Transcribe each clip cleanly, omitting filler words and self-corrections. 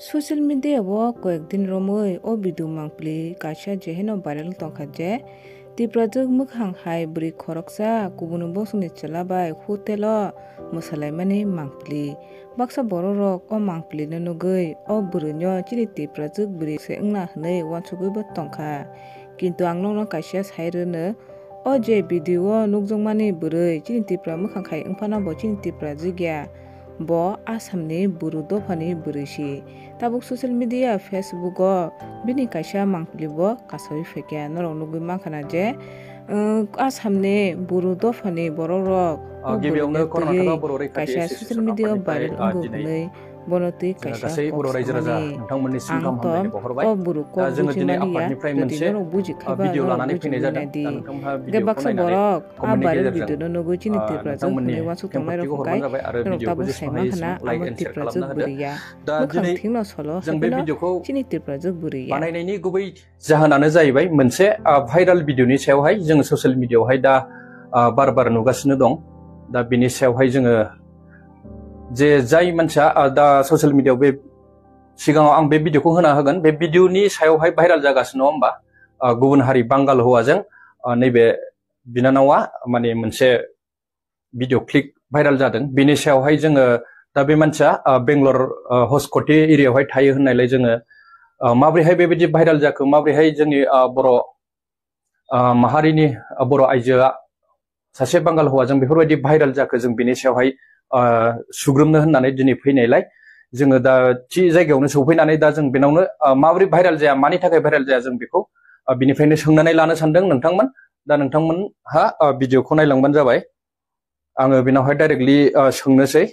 Social media wo koekdin romoi o bidu mangpli kaisa jeheno viral tongkha je tiprajak mukhang hai bri khoroksa kubunu bosni chalabai hotelo musalaimani mangpli baksa borok o mangpli no nugui o burunyo chini tiprajak bri se ungna hnei wansugui bo tongkha kintu angno kaisa sairene o je video nukjongmani bwrui chini tipra mukhang khai ungphana bo chini tipra jigya bo Asamni buru dofani bwrisi tabuk social media Facebook o bini kaisa mangpli bo kasawui faikya norok nugui mankhana je Asamni buru dofani borok rok kaisa social media viral ongou hnei bono tui kaisa angtom o buru ko bujimaniya jodi norok buji khaiba norok bujimani ge baksa borok a viral video no nugui chini tiprajak hnei wansuk tongnai rok kai norok tabuk saima khana amo tiprajak bwriya mukhang thingno solo haino chini tiprajak bwriya बानायनायनि गुबै जाहोनानो जाहैबाय मोनसे viral भिडिअनि सायावहाय जों social मिडियायावहाय दा बार नुगासिनो दं दा बिनि सायावहाय जोङो जे जाय मानसिया दा ससियेल मिडियायाव बे सिगाङाव आं बे भिडिअखौ होना होगोन बे भिडिअनि सायावहाय भाइराल जागासिनो होमबा गुबुन हारि बांगाल हौवाजों नैबे बिनानावा माने मोनसे भिडिअ क्लिप भाइराल जादों बिनि सायावहाय जोङो दा बे मानसिया बेंगलर हस्क'टी एरियायावहाय थायो होननायलाय जोङो माब्रैहाय बेबायदि भाइराल जाखो माब्रैहाय जोंनि बर' माहारिनि बर' आइजोआ सासे बांगाल हौवाजों बेफोरबायदि भाइराल जाखो जों बिनि सायावहाय सुग्रोमनो होननानै दिनै फैनायलाय जोङो दा थि जायगायावनो सौफैनानै दा जों बेनावनो माबोरै भाइराल जाया मानि थाखाय भाइराल जाया जों बेखौ बिनिफ्रायनो सोंनानै लानो सानदों नोंथांमोन दा नोंथांमोनहा भिडिअखौ नायलांबानो जाबाय आङो बेनावहाय डाइरेक्टलि सोंनोसै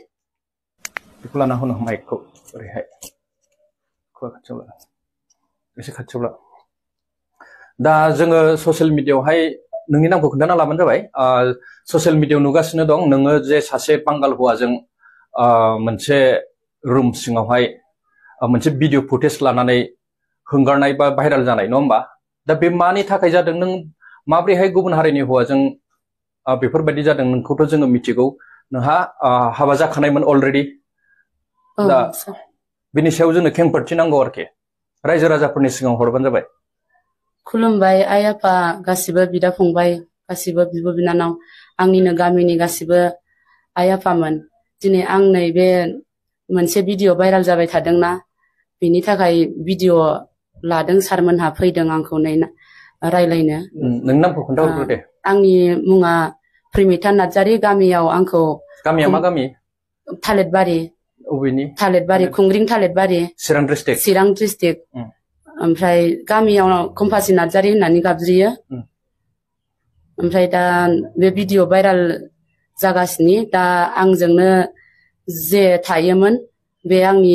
बेखौ लाना होनो माइकखौ ओरैहाय एसे खाथियावला दा जोङो ससियेल मिडियायावहाय नोंनि नामखौ खोन्थाना लाबानो जाबाय ससियेल मिडियायाव नुगासिनो दं नोङो जे सासे बांगाल हौवाजों मोनसे रुम सिङावहाय मोनसे भिडिअ फुटेज लानानै हंगारनाय बा भाइराल जानाय नङा होमबा दा बे मानि थाखाय जादों नों माब्रैहाय गुबुन हारिनि हौवाजों बेफोरबायदि जादों नोंखौथ' जोङो मिथिगौ नोंहा हाबा जाखानायमोन अलरेडि दा बिनि सायाव जोंनो खेंफोरथि नांगौ आरोखि रायजो राजाफोरनि सिगाङाव हरबानो जाबाय खुलुमबाय आइ आफा गासिबो बिदा फंबाय गासिबो बिब' बिनानाव आंनिनो गामिनि गासिबो आइ आफामोन दिनै आं नैबे मोनसे भिडिअ भाइराल जाबाय थादोंना बिनि थाखाय भिडिअ लादों सारमोनहा फैदों आंखौ नै रायलायनो नोंनि नामखौ खोन्थाहरदो दे आंनि मुङा प्रिमिता नार्जारी गामियाव आंखौ गामिया मा गामि थालिरबारि अबेनि थालिरबारि खुंग्रिं थालिरबारि चिरां डिस्ट्रिक्ट ओमफ्राय गामियाव कम्पासि नार्जारी होननानै गाबज्रियो ओमफ्राय दा बे भिडिअ भाइराल जागासिनो दा आंजोंनो जे थायोमोन बे आंनि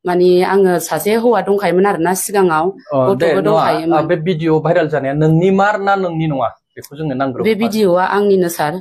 माने आङो सासे हौवा दंखायोमोन आरोना सिगाङाव गथ'बो दंखायोमोन बे भिडिअ भाइराल जानाया नोंनि मार ना नोंनि नङा बेखौ जोंनो नांगौ बे भिडिअआ आंनिनो सार